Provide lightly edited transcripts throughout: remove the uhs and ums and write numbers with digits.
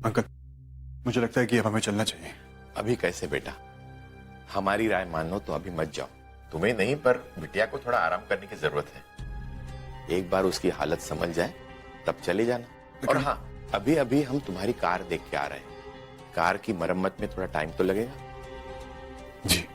Uncle, मुझे लगता है कि अब हमें चलना चाहिए। अभी कैसे बेटा, हमारी राय मानो तो अभी मत जाओ। तुम्हें नहीं पर बिटिया को थोड़ा आराम करने की जरूरत है। एक बार उसकी हालत समझ जाए तब चले जाना। और हाँ, अभी अभी हम तुम्हारी कार देख के आ रहे हैं। कार की मरम्मत में थोड़ा टाइम तो लगेगा। जी।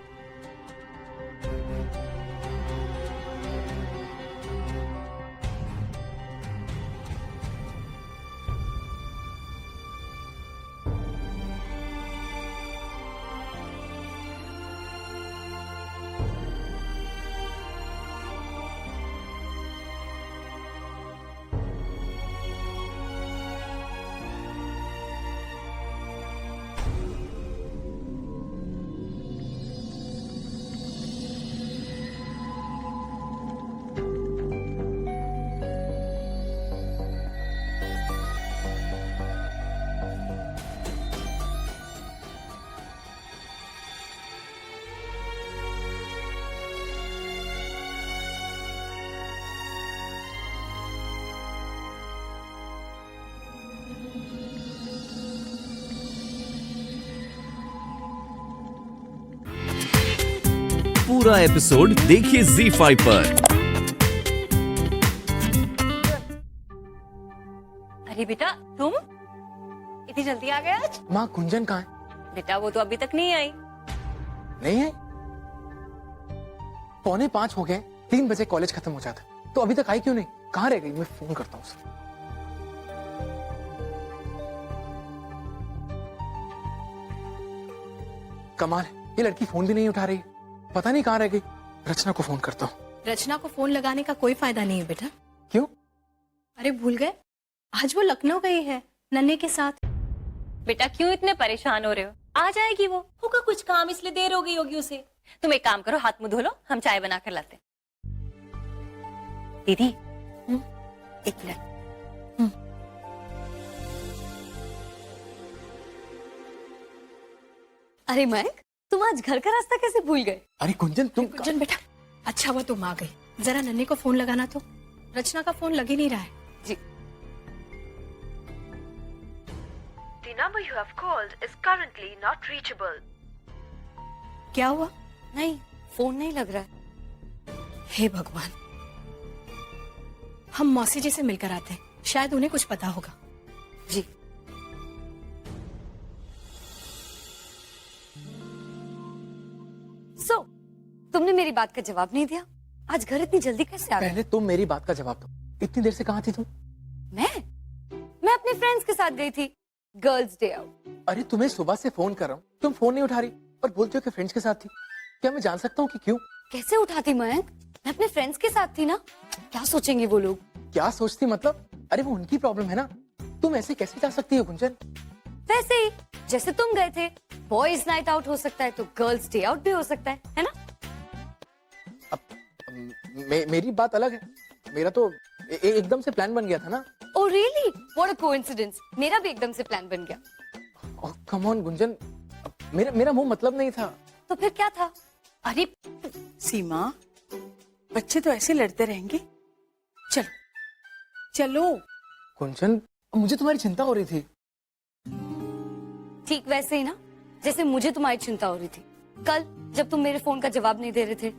पूरा एपिसोड देखिए ZEE5 पर। अरे बेटा, तुम इतनी जल्दी आ गए आज? माँ गुंजन कहाँ है? बेटा वो तो अभी तक नहीं आई। नहीं है? 4:45 हो गए, 3 बजे कॉलेज खत्म हो जाता, तो अभी तक आई क्यों नहीं? कहाँ रह गई? मैं फोन करता हूँ उसे। कमाल है, ये लड़की फोन भी नहीं उठा रही, पता नहीं कहाँ रह गई। रचना को फोन करता हूँ। रचना को फोन लगाने का कोई फायदा नहीं है बेटा। क्यों? अरे भूल गए, आज वो लखनऊ गई है नन्हे के साथ। बेटा क्यों इतने परेशान हो रहे हो? आ जाएगी वो, होगा कुछ काम इसलिए देर हो गई होगी उसे। तुम एक काम करो, हाथ मुंह धो लो, हम चाय बना कर लाते हैं। दीदी, एक मिनट। अरे मयंक, तुम आज घर का रास्ता कैसे भूल गए? अरे गुंजन तुम गुंजन बेटा, अच्छा हुआ तुम आ गई। जरा नन्हे को फोन लगाना तो, रचना का फोन लग ही नहीं रहा है। जी। The number you have called is currently not reachable. क्या हुआ? नहीं, फोन नहीं लग रहा है। हे भगवान, हम मौसी जी से मिलकर आते हैं, शायद उन्हें कुछ पता होगा। जी। तुमने मेरी बात का जवाब नहीं दिया। आज घर इतनी जल्दी कैसे आ गए? पहले तुम मेरी बात का जवाब दो, इतनी देर से कहाँ थी तुम? मैं अपने फ्रेंड्स के साथ गई थी, गर्ल्स डे आउट। अरे तुम्हें सुबह से फोन कर रहा हूँ, तुम फोन नहीं उठा रही और बोलते हो कि फ्रेंड्स के साथ थी। क्या मैं जान सकता हूँ कि क्यों? कैसे उठाती मयंक, मैं अपने फ्रेंड्स के साथ थी ना। क्या सोचेंगे वो लोग? क्या सोचती मतलब? अरे वो उनकी प्रॉब्लम है ना, तुम ऐसे कैसे जा सकती हो गुंजन? वैसे ही जैसे तुम गए थे, बॉयज नाइट आउट हो सकता है तो गर्ल्स डे आउट भी हो सकता है ना? मेरी बात अलग है, मेरा तो एकदम से प्लान बन गया था ना। Oh really? What a coincidence. मेरा भी एकदम से प्लान बन गया। ओह कम ऑन गुंजन, मेरा वो मतलब नहीं था। तो फिर क्या था? अरे सीमा, बच्चे तो ऐसे लड़ते रहेंगे। चलो चलो। गुंजन, मुझे तुम्हारी चिंता हो रही थी। ठीक वैसे ही ना जैसे मुझे तुम्हारी चिंता हो रही थी कल जब तुम मेरे फोन का जवाब नहीं दे रहे थे।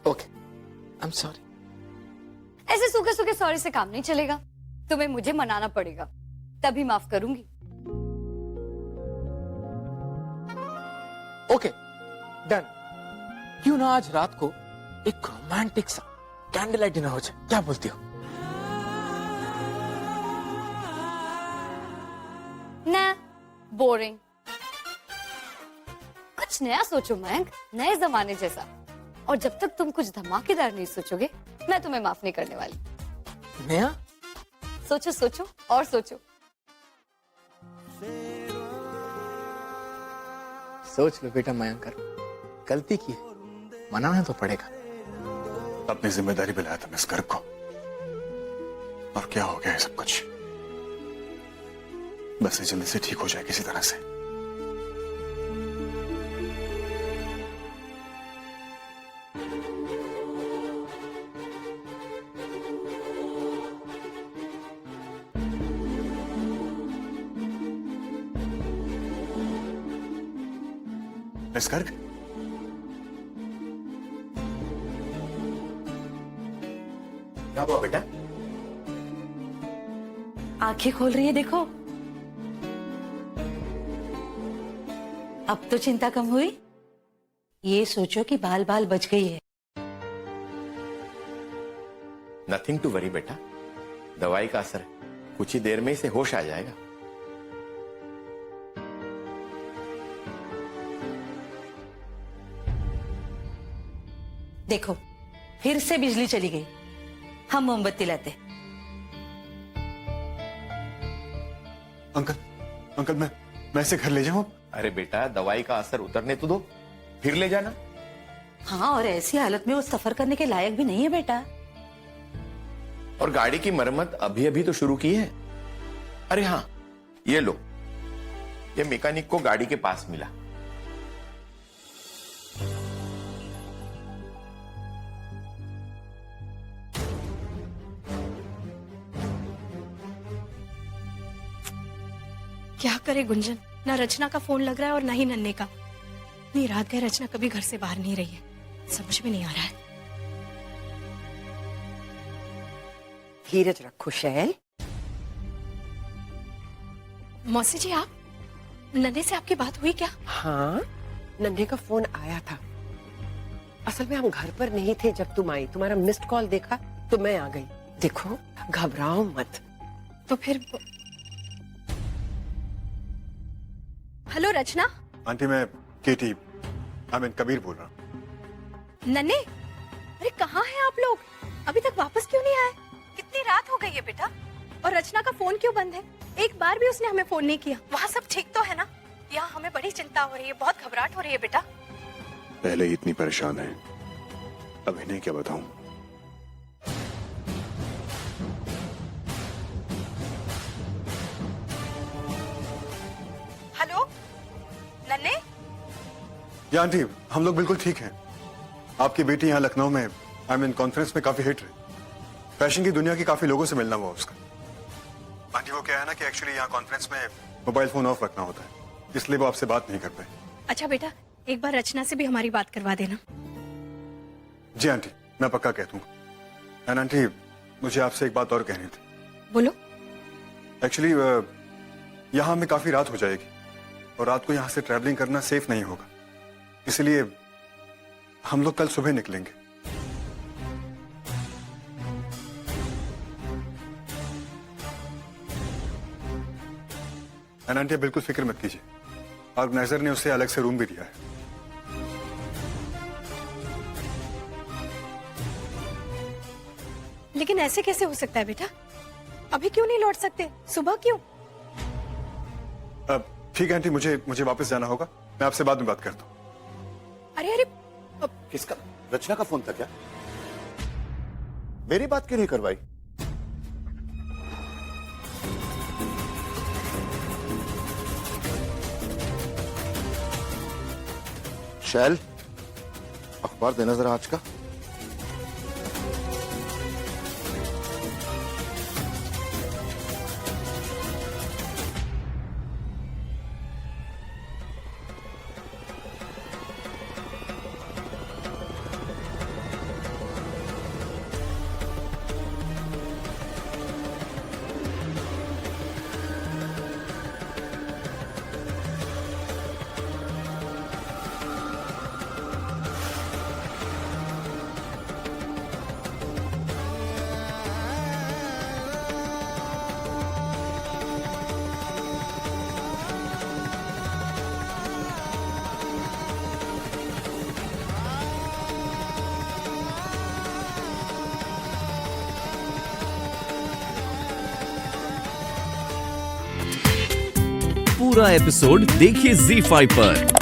Okay, I am sorry. ऐसे सूखे सूखे सॉरी से काम नहीं चलेगा, तुम्हें मुझे मनाना पड़ेगा, तभी माफ करूंगी। Okay done. क्यों ना आज रात को एक रोमांटिक सा कैंडल लाइट डिनर हो जाए, क्या बोलती हो? ना, बोरिंग। कुछ नया सोचो मयंक, नए जमाने जैसा। और जब तक तुम कुछ धमाकेदार नहीं सोचोगे, मैं तुम्हें माफ नहीं करने वाली। नया? सोचो सोचो और सोचो। सोच लो बेटा मयंकर, गलती की है, मनाना तो पड़ेगा। अपनी जिम्मेदारी पे लाया था मैं इस घर को, और क्या हो गया है सब कुछ। बस ये जल्दी से ठीक हो जाए किसी तरह से। मिस गर्ग? क्या हुआ बेटा? आंखें खोल रही है, देखो। अब तो चिंता कम हुई। ये सोचो कि बाल बाल बच गई है। नथिंग टू वरी बेटा, दवाई का असर है, कुछ ही देर में इसे होश आ जाएगा। देखो, फिर से बिजली चली गई। हम मोमबत्ती लाते। अंकल, अंकल मैं इसे घर ले जाऊं? अरे बेटा, दवाई का असर उतरने तो दो, फिर ले जाना। हाँ, और ऐसी हालत में वो सफर करने के लायक भी नहीं है बेटा। और गाड़ी की मरम्मत अभी अभी तो शुरू की है। अरे हाँ, ये लो, ये मैकेनिक को गाड़ी के पास मिला। क्या करे गुंजन, ना रचना का फोन लग रहा है और ना ही नन्हे का। इतनी रात गए रचना कभी घर से बाहर नहीं रही है, समझ में नहीं आ रहा है। धीरज रखो शैल। मौसी जी, आप नन्हे से आपकी बात हुई क्या? हाँ, नन्हे का फोन आया था। असल में हम घर पर नहीं थे जब तुम आई। तुम्हारा मिस्ड कॉल देखा तो मैं आ गई। देखो, घबराओ मत। तो फिर हेलो रचना। आंटी, मैं केटी कबीर बोल रहा हूँ। नन्हे, अरे कहाँ हैं आप लोग? अभी तक वापस क्यों नहीं आए? कितनी रात हो गई है बेटा। और रचना का फोन क्यों बंद है? एक बार भी उसने हमें फोन नहीं किया। वहाँ सब ठीक तो है ना? यहाँ हमें बड़ी चिंता हो रही है, बहुत घबराहट हो रही है बेटा। पहले ही इतनी परेशान है, अब इन्हें क्या बताऊं? हेलो नन्हे। या आंटी, हम लोग बिल्कुल ठीक हैं। आपकी बेटी यहाँ लखनऊ में कॉन्फ्रेंस में काफी हिट रही। फैशन की दुनिया के काफी लोगों से मिलना हुआ उसका। आंटी, वो क्या है ना कि एक्चुअली यहाँ कॉन्फ्रेंस में मोबाइल फोन ऑफ रखना होता है, इसलिए वो आपसे बात नहीं कर पाए। अच्छा बेटा, एक बार रचना से भी हमारी बात करवा देना। जी आंटी, मैं पक्का कह दूंगा। एंड आंटी, मुझे आपसे एक बात और कहनी थी। बोलो। एक्चुअली यहाँ में काफी रात हो जाएगी और रात को यहाँ से ट्रैवलिंग करना सेफ नहीं होगा, इसलिए हम लोग कल सुबह निकलेंगे। एंड आंटी, बिल्कुल फिक्र मत कीजिए, ऑर्गेनाइजर ने उसे अलग से रूम भी दिया है। लेकिन ऐसे कैसे हो सकता है बेटा? अभी क्यों नहीं लौट सकते? सुबह क्यों? अब ठीक है आंटी, मुझे वापस जाना होगा। मैं आपसे बाद में बात करता हूँ। अरे किसका? रचना का फोन था क्या? मेरी बात क्यों नहीं करवाई? शैल, अखबार देना जरा आज का। पूरा एपिसोड देखिए ZEE5 पर।